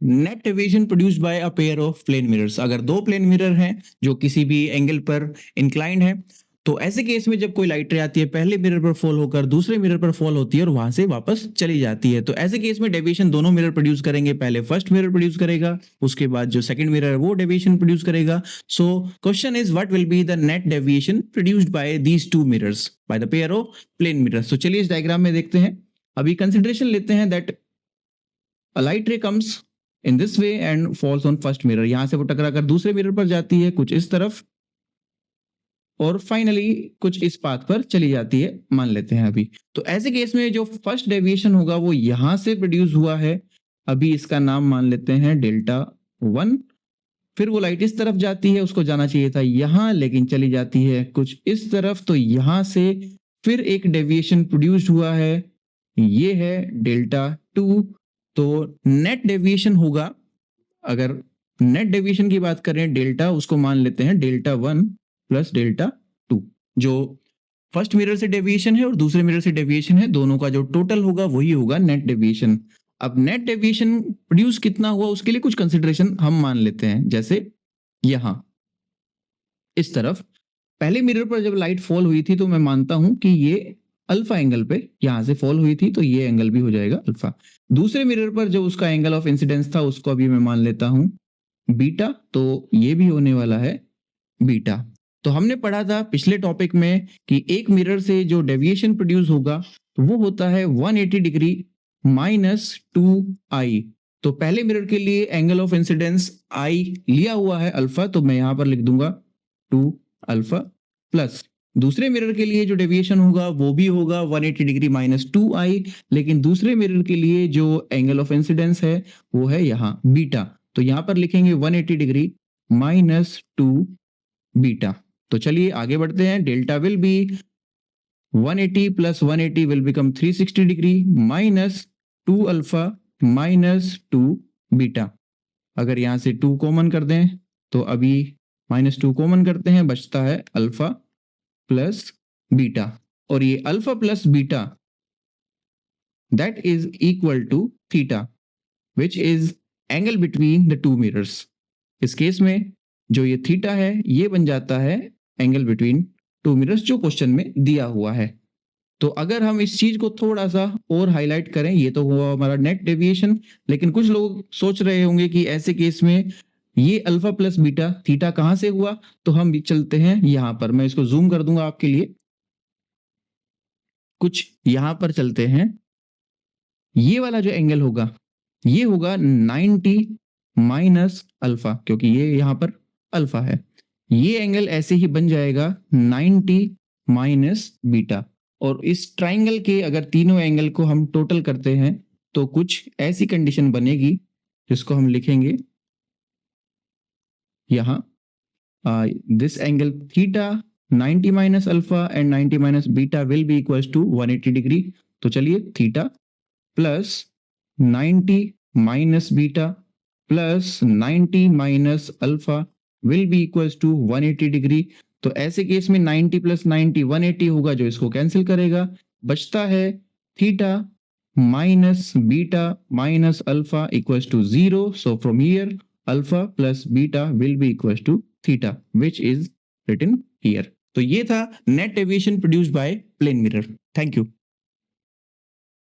Net deviation produced by a pair of plane mirrors. अगर दो plane mirror हैं जो किसी भी एंगल पर इंक्लाइंड है, तो ऐसे केस में जब कोई लाइट रे आती है, पहले मिरर पर फॉल होकर दूसरे मिरर पर फॉल होती है और वहां से वापस चली जाती है। तो ऐसे केस में डेविएशन दोनों मिरर प्रोड्यूस करेंगे। पहले फर्स्ट मिरर प्रोड्यूस करेगा, उसके बाद जो सेकंड मिरर है वो डेविएशन प्रोड्यूस करेगा। So question is what will be the net deviation produced by these two mirrors by the pair of plane mirrors. तो चलिए इस डायग्राम में देखते हैं। अभी कंसिडरेशन लेते हैं दैट अ लाइट रे comes in this way and falls on first mirror. यहां से वो टकरा कर दूसरे मिरर पर जाती है, कुछ इस तरफ, और फाइनली कुछ इस पाथ पर चली जाती है, मान लेते हैं अभी। तो ऐसे केस में जो फर्स्ट डेविएशन होगा वो यहां से प्रोड्यूस हुआ है, अभी इसका नाम मान लेते हैं डेल्टा 1। फिर वो लाइट इस तरफ जाती है, उसको जाना चाहिए था यहां, लेकिन चली जाती है कुछ इस तरफ, तो यहां से फिर एक डेविएशन प्रोड्यूस हुआ है, ये है डेल्टा 2। तो नेट डेविएशन होगा, अगर नेट डेविएशन की बात करें डेल्टा, उसको मान लेते हैं डेल्टा 1 प्लस डेल्टा 2। जो फर्स्ट मिरर से डेविएशन है और दूसरे मिरर से डेविएशन है, दोनों का जो टोटल होगा वही होगा नेट डेविएशन। अब नेट डेविएशन प्रोड्यूस कितना हुआ उसके लिए कुछ कंसिडरेशन हम मान लेते हैं। जैसे यहां इस तरफ पहले मिरर पर जब लाइट फॉल हुई थी, तो मैं मानता हूं कि ये अल्फा एंगल पे यहां से फॉल हुई थी, तो ये एंगल भी हो जाएगा अल्फा। दूसरे मिरर पर जो उसका एंगल ऑफ इंसिडेंस था, उसको अभी मैं मान लेता हूं बीटा, तो ये भी होने वाला है बीटा। तो हमने पढ़ा था पिछले टॉपिक में कि एक मिरर से जो डेविएशन प्रोड्यूस होगा वो होता है 180 डिग्री माइनस 2i। तो पहले मिरर के लिए एंगल ऑफ इंसिडेंस आई लिया हुआ है अल्फा, तो मैं यहां पर लिख दूंगा 2 अल्फा, प्लस दूसरे मिरर के लिए जो डेविएशन होगा वो भी होगा 180 डिग्री माइनस 2i, लेकिन दूसरे मिरर के लिए जो एंगल ऑफ इंसिडेंस है वो है यहाँ बीटा। तो यहां पर लिखेंगे 180 डिग्री माइनस 2 बीटा। तो चलिए आगे बढ़ते हैं। Delta will be 180 plus 180 will become 360 degree minus 2 alpha minus 2 beta. अगर यहां से 2 कॉमन कर दें तो अभी -2 कॉमन करते हैं, बचता है अल्फा प्लस बीटा, और ये alpha plus beta that is equal to theta which is angle between the two mirrors. इस केस में जो ये थीटा है ये बन जाता है एंगल बिटवीन टू मिरर्स, जो क्वेश्चन में दिया हुआ है। तो अगर हम इस चीज को थोड़ा सा और हाईलाइट करें, ये तो हुआ हमारा नेट डेविएशन, लेकिन कुछ लोग सोच रहे होंगे कि ऐसे केस में ये अल्फा प्लस बीटा थीटा कहां से हुआ, तो हम भी चलते हैं यहां पर, मैं इसको जूम कर दूंगा आपके लिए, कुछ यहां पर चलते हैं। ये वाला जो एंगल होगा ये होगा 90 माइनस अल्फा, क्योंकि ये यहां पर अल्फा है। ये एंगल ऐसे ही बन जाएगा 90 माइनस बीटा, और इस ट्राइंगल के अगर तीनों एंगल को हम टोटल करते हैं तो कुछ ऐसी कंडीशन बनेगी जिसको हम लिखेंगे यहां this angle theta 90 minus alpha and 90 minus beta will be equals to 180 degree. तो चलिए theta plus 90 minus beta plus 90 minus alpha will be equals to 180 degree. तो ऐसे केस में 90 प्लस 90 180 होगा, जो इसको कैंसिल करेगा, बचता है theta minus beta minus alpha equals to 0। So from here alpha plus beta will be equals to theta which is written here. तो ये था net deviation produced by plane mirror. Thank you.